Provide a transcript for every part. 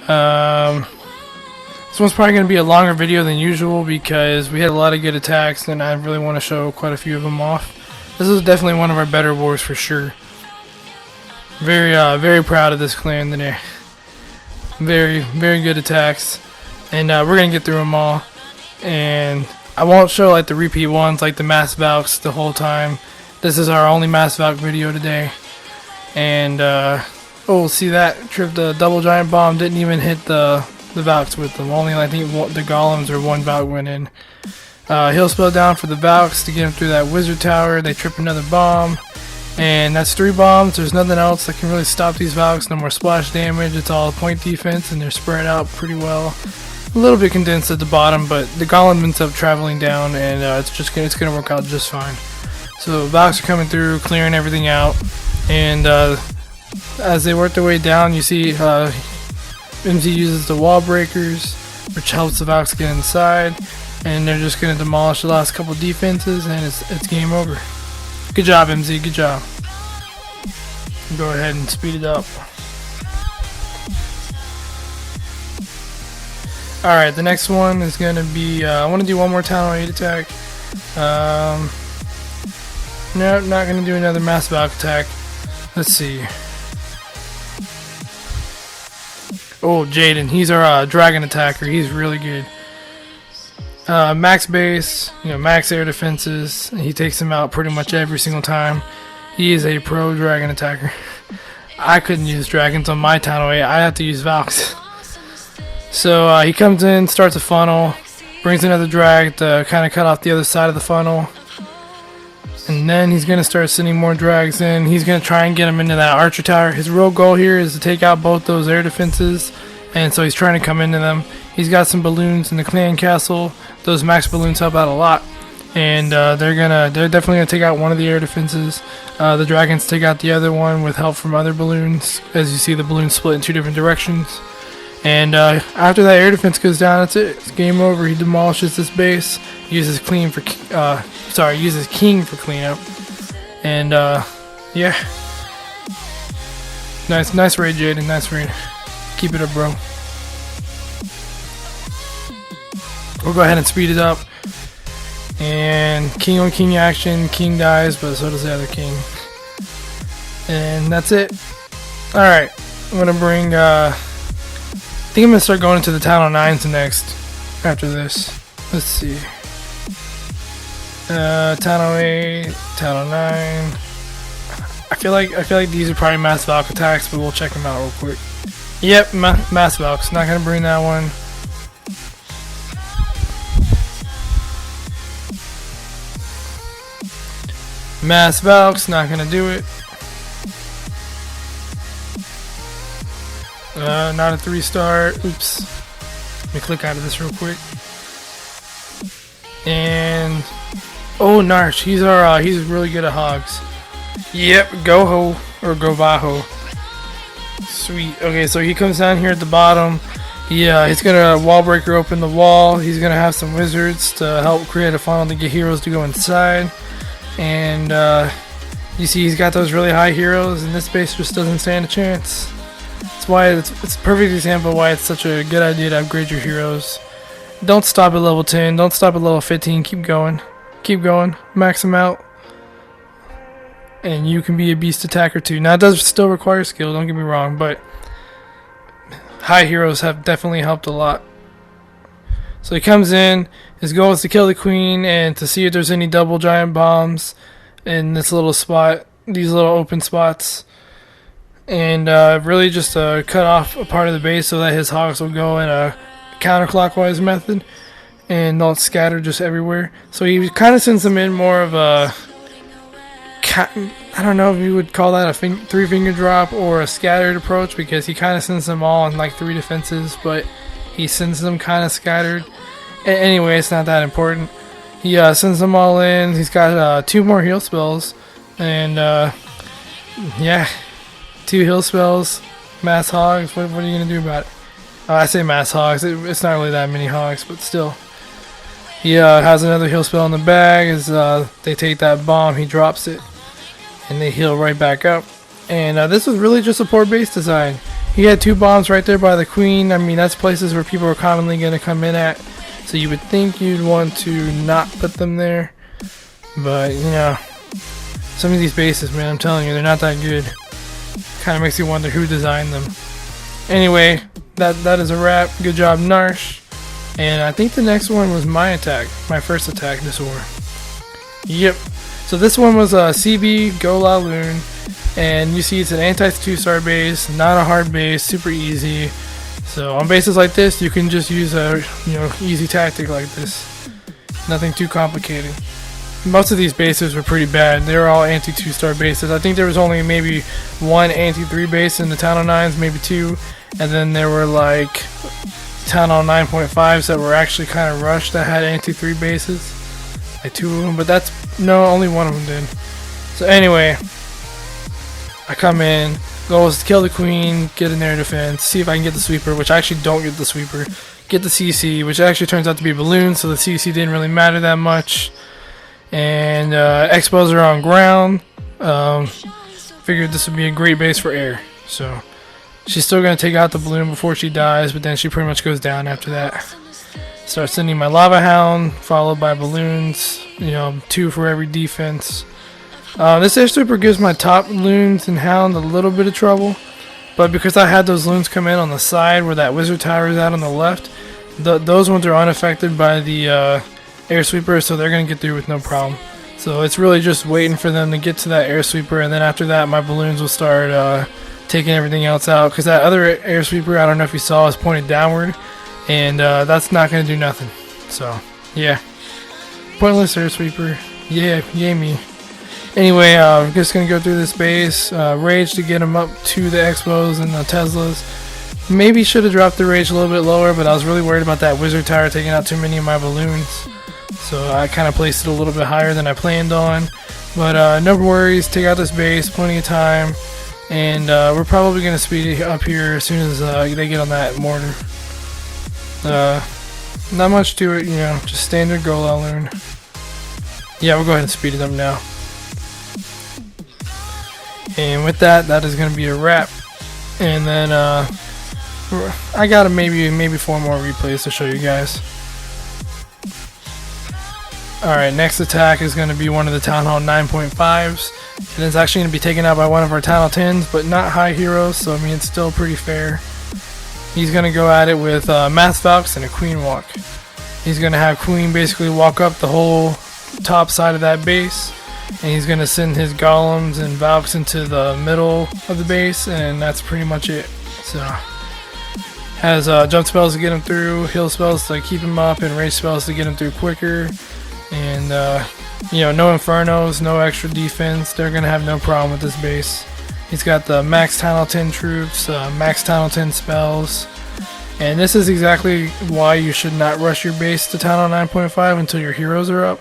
This one's probably going to be a longer video than usual because we had a lot of good attacks and I really want to show quite a few of them off. This is definitely one of our better wars for sure. Very proud of this clan today. Very good attacks, and we're gonna get through them all. And I won't show like the repeat ones, like the mass Valks, the whole time. This is our only mass Valk video today. And oh, see that trip? The double giant bomb didn't even hit the Valks with them. Only I think the golems or one Valk went in. Heal spell down for the Valks to get them through that wizard tower. They trip another bomb. And that's 3 bombs. There's nothing else that can really stop these Valks. No more splash damage. It's all point defense, and they're spread out pretty well. A little bit condensed at the bottom, but the golem ends up traveling down, and it's gonna work out just fine. So Valks are coming through, clearing everything out, and as they work their way down, you see MZ uses the wall breakers, which helps the Valks get inside, and they're just gonna demolish the last couple defenses, and it's game over. Good job, MZ. Good job. Go ahead and speed it up. Alright, the next one is going to be... I want to do one more Town 8 attack. No, not going to do another Mass Valk attack. Let's see. Oh, Jaden. He's our dragon attacker. He's really good. Max base, max air defenses. He takes him out pretty much every single time. He is a pro dragon attacker. I couldn't use dragons on my Town 8. I have to use Valks. So he comes in, starts a funnel, brings another drag to kind of cut off the other side of the funnel. And then he's going to start sending more drags in. He's going to try and get him into that archer tower. His real goal here is to take out both those air defenses. And so he's trying to come into them. He's got some balloons in the clan castle. Those max balloons help out a lot. And they're definitely going to take out one of the air defenses. The dragons take out the other one with help from other balloons. As you see, the balloons split in 2 different directions. And after that air defense goes down, that's it. It's game over. He demolishes this base. Uses king for cleanup. And yeah, nice raid, Jaden. Nice raid. Keep it up, bro. We'll go ahead and speed it up. And king on king action. King dies, but so does the other king. And that's it. All right, I'm gonna bring. I think I'm gonna start going into the Town 9s next. After this, let's see. Town 8, Town 9. I feel like these are probably Mass Valk attacks, but we'll check them out real quick. Yep, Mass Valks. Not gonna bring that one. Mass Valks. Not gonna do it. Not a 3-star. Oops. Let me click out of this real quick. And oh, Narsh. He's really good at hogs. Yep, go ho or go bajo. Sweet. Okay, so he comes down here at the bottom. He's gonna wall breaker open the wall. He's gonna have some wizards to help create a funnel to get heroes to go inside. And you see, he's got those really high heroes, and this base just doesn't stand a chance. That's why it's a perfect example of why it's such a good idea to upgrade your heroes. Don't stop at level 10. Don't stop at level 15. Keep going. Keep going. Max them out. And you can be a beast attacker too. Now it does still require skill, don't get me wrong, but high heroes have definitely helped a lot. So he comes in, his goal is to kill the queen and to see if there's any double giant bombs in this little spot, these little open spots. And really just cut off a part of the base so that his hogs will go in a counterclockwise method and not scatter just everywhere. So he kind of sends them in more of a, I don't know if you would call that a 3-finger drop or a scattered approach, because he kind of sends them all in like 3 defenses, but he sends them kind of scattered. Anyway, it's not that important. He sends them all in. He's got 2 more heal spells, and yeah, 2 heal spells, mass hogs. What are you gonna do about it? I say mass hogs. It's not really that many hogs, but still. He has another heal spell in the bag. As they take that bomb, he drops it, and they heal right back up. And this was really just a poor base design. He had 2 bombs right there by the queen. I mean, that's places where people are commonly going to come in at. So you would think you'd want to not put them there. But, you know, some of these bases, man, I'm telling you, they're not that good. Kind of makes you wonder who designed them. Anyway, that is a wrap. Good job, Narsh. And I think the next one was my attack. My first attack this war. Yep. So this one was a CB Go La Loon. And you see it's an anti-2-star base, not a hard base, super easy. So on bases like this, you can just use a easy tactic like this. Nothing too complicated. Most of these bases were pretty bad. They were all anti-2-star bases. I think there was only maybe 1 anti-3 base in the Town Hall 9s, maybe 2. And then there were like Town Hall 9.5s that were actually kind of rushed that had anti-3 bases. Like 2 of them, but only 1 of them did. So anyway, I come in, goal is to kill the queen, get in their defense, see if I can get the sweeper, which I actually don't get the sweeper, get the CC, which actually turns out to be balloons, so the CC didn't really matter that much, and expos are on ground. Figured this would be a great base for air, so she's still going to take out the balloon before she dies, but then she pretty much goes down after that. Start sending my lava hound, followed by balloons, 2 for every defense. This air sweeper gives my top loons and hound a little bit of trouble, but because I had those loons come in on the side where that wizard tower is at on the left, those ones are unaffected by the air sweeper, so they're going to get through with no problem. So it's really just waiting for them to get to that air sweeper, and then after that my balloons will start taking everything else out, because that other air sweeper, I don't know if you saw, is pointed downward, and that's not going to do nothing. So yeah, pointless air sweeper. Yeah, yay me. Anyway, I'm just going to go through this base, rage to get him up to the Expos and the Teslas. Maybe should have dropped the rage a little bit lower, but I was really worried about that wizard tower taking out too many of my balloons. So I kind of placed it a little bit higher than I planned on. But no worries, take out this base, plenty of time. And we're probably going to speed it up here as soon as they get on that mortar. Not much to it, just standard Go La Loon. Yeah, we'll go ahead and speed it up now. And with that is going to be a wrap. And then I got maybe 4 more replays to show you guys. Alright, next attack is going to be one of the Town Hall 9.5s. And it's actually going to be taken out by one of our Town Hall 10s, but not high heroes, so I mean it's still pretty fair. He's going to go at it with Mass Valks and a Queen Walk. He's going to have Queen basically walk up the whole top side of that base. And he's going to send his golems and Valks into the middle of the base, and that's pretty much it. So, has jump spells to get him through, heal spells to keep him up, and rage spells to get him through quicker. And, no infernos, no extra defense. They're going to have no problem with this base. He's got the max Town Hall 10 troops, max Town Hall 10 spells. And this is exactly why you should not rush your base to Town Hall 9.5 until your heroes are up.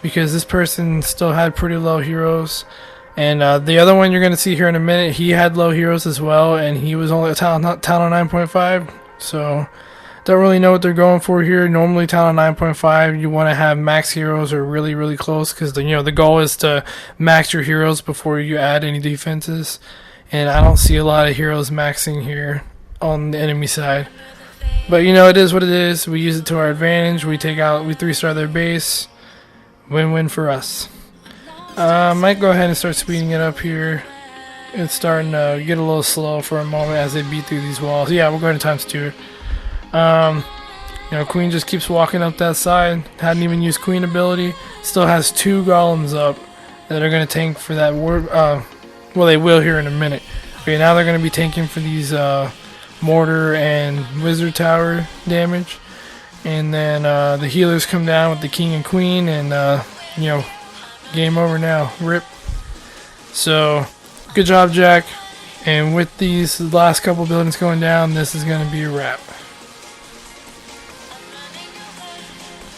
Because this person still had pretty low heroes, and the other one you're going to see here in a minute, he had low heroes as well, and he was only a Town Hall 9.5, so don't really know what they're going for here. Normally Town Hall 9.5, you want to have max heroes or really, really close, because the goal is to max your heroes before you add any defenses, and I don't see a lot of heroes maxing here on the enemy side. But it is what it is. We use it to our advantage. We 3-star their base. Win-win for us. Might go ahead and start speeding it up here. It's starting to get a little slow for a moment as they beat through these walls. Yeah, we'll go ahead and times 2 it. Queen just keeps walking up that side. Hadn't even used Queen ability. Still has 2 golems up that are going to tank for that ward. Well, they will here in a minute. Okay, now they're going to be tanking for these mortar and wizard tower damage. And then the healers come down with the king and queen, and game over now. Rip. So, good job, Jack. And with these last couple buildings going down, this is going to be a wrap.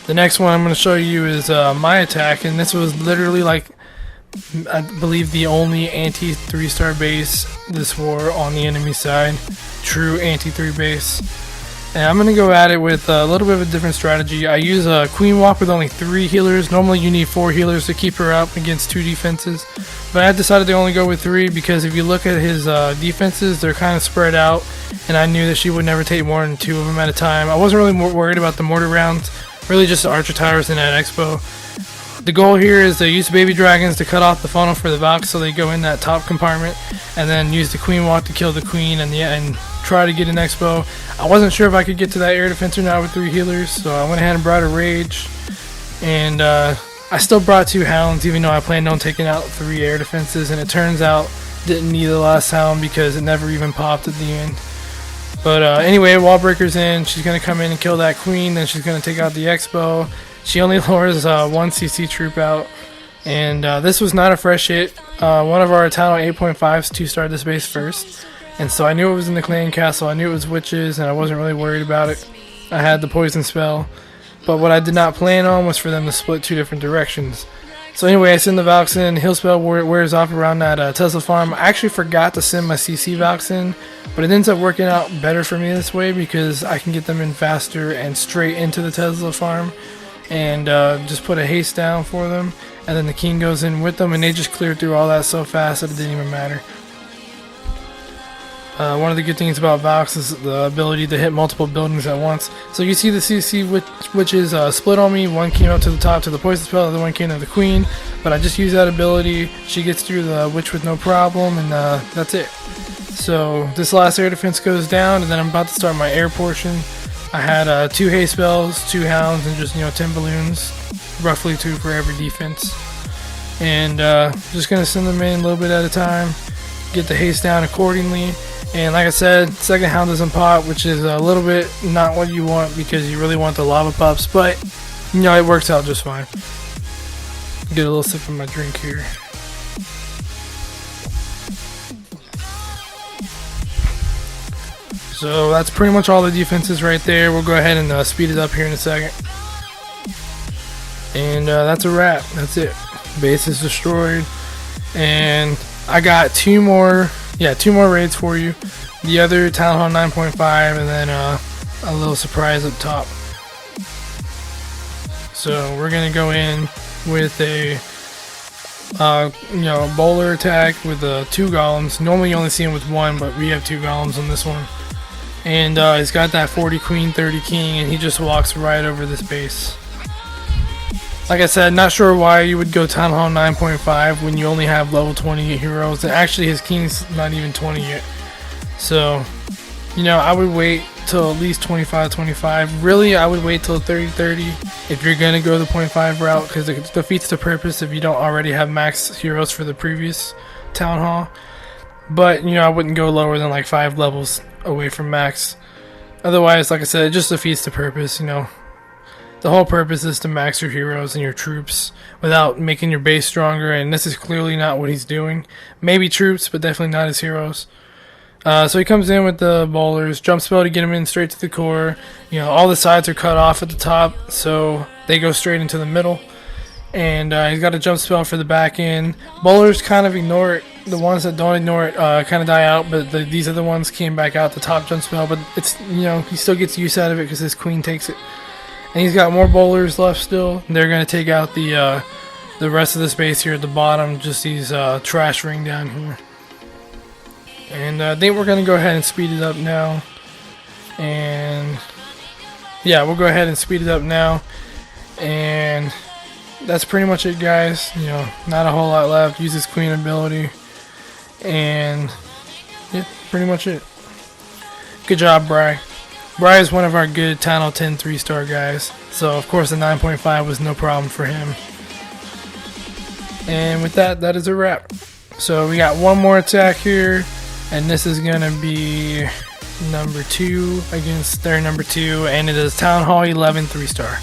The next one I'm going to show you is my attack, and this was literally like, I believe, the only anti-3-star base this war on the enemy side. True anti-3 base. And I'm going to go at it with a little bit of a different strategy. I use a Queen Walk with only 3 healers. Normally you need 4 healers to keep her up against 2 defenses. But I decided to only go with 3 because if you look at his defenses, they're kind of spread out. And I knew that she would never take more than 2 of them at a time. I wasn't really worried about the mortar rounds. Really just the Archer Towers in that Expo. The goal here is to use baby dragons to cut off the funnel for the Valks so they go in that top compartment, and then use the Queen Walk to kill the Queen and try to get an Expo. I wasn't sure if I could get to that air defense or not with 3 healers, so I went ahead and brought a Rage, and I still brought 2 Hounds even though I planned on taking out 3 air defenses, and it turns out didn't need the last Hound because it never even popped at the end. But anyway, Wall Breaker's in. She's going to come in and kill that Queen, then she's going to take out the Expo. She only lures 1 CC troop out, and this was not a fresh hit. One of our Town 8.5s 2-starred this base first, and so I knew it was in the clan castle. I knew it was witches, and I wasn't really worried about it. I had the poison spell, but what I did not plan on was for them to split 2 different directions. So anyway, I send the Valks in. Heal spell wears off around that Tesla farm. I actually forgot to send my CC Valks in, but it ends up working out better for me this way because I can get them in faster and straight into the Tesla farm. And just put a haste down for them, and then the king goes in with them, and they just cleared through all that so fast that it didn't even matter. One of the good things about Valks is the ability to hit multiple buildings at once. So you see the CC which is split on me. One came up to the top to the poison spell, the other one came to the queen, but I just use that ability. She gets through the witch with no problem, and that's it. So this last air defense goes down, and then I'm about to start my air portion. I had 2 haste spells, 2 hounds, and just 10 balloons, roughly 2 for every defense. And just gonna send them in a little bit at a time, get the haste down accordingly. And like I said, second hound doesn't pop, which is a little bit not what you want because you really want the lava pops, but it works out just fine. Get a little sip of my drink here. So that's pretty much all the defenses right there. We'll go ahead and speed it up here in a second. And that's a wrap. That's it. Base is destroyed. And I got 2 more raids for you. The other Town Hall 9.5, and then a little surprise up top. So we're gonna go in with a bowler attack with 2 golems. Normally you only see him with 1, but we have 2 golems on this one. And he's got that 40 queen, 30 king, and he just walks right over this base. Like I said, not sure why you would go Town Hall 9.5 when you only have level 20 heroes, and actually his king's not even 20 yet. So, I would wait till at least 25. Really, I would wait till 30 if you're gonna go the 0.5 route, because it defeats the purpose if you don't already have max heroes for the previous Town Hall. But I wouldn't go lower than like 5 levels away from max. Otherwise, like I said, it just defeats the purpose. The whole purpose is to max your heroes and your troops without making your base stronger, and this is clearly not what he's doing. Maybe troops, but definitely not his heroes. So he comes in with the bowlers, jump spell to get him in straight to the core. All the sides are cut off at the top, so they go straight into the middle. And he's got a jump spell for the back end. Bowlers kind of ignore it. The ones that don't ignore it kind of die out, but these other ones came back out the top jump spell. But it's he still gets use out of it because his queen takes it. And he's got more bowlers left still. They're gonna take out the rest of the space here at the bottom. Just these trash ring down here. And I think we're gonna go ahead and speed it up now. And yeah, we'll go ahead and speed it up now. And that's pretty much it, guys. Not a whole lot left. Use his queen ability. And yeah, pretty much it. Good job, Bry. Bry is one of our good Town Hall 10 3-star guys. So of course the 9.5 was no problem for him. And with that is a wrap. So we got one more attack here. And this is gonna be number 2 against their number 2. And it is Town Hall 11 3-star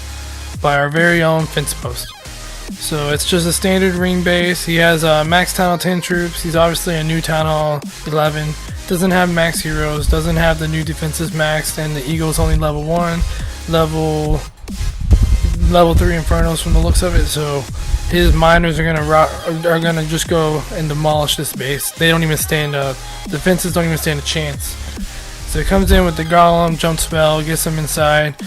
by our very own Fence Post. So it's just a standard ring base. He has max Town Hall 10 troops. He's obviously a new Town Hall 11. Doesn't have max heroes. Doesn't have the new defenses maxed. And the Eagle's only level 1. Level 3 Infernos from the looks of it. So his miners are gonna just go and demolish this base. They don't even stand up. Defenses don't even stand a chance. So it comes in with the Golem, jump spell, gets him inside.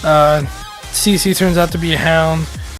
CC turns out to be a Hound.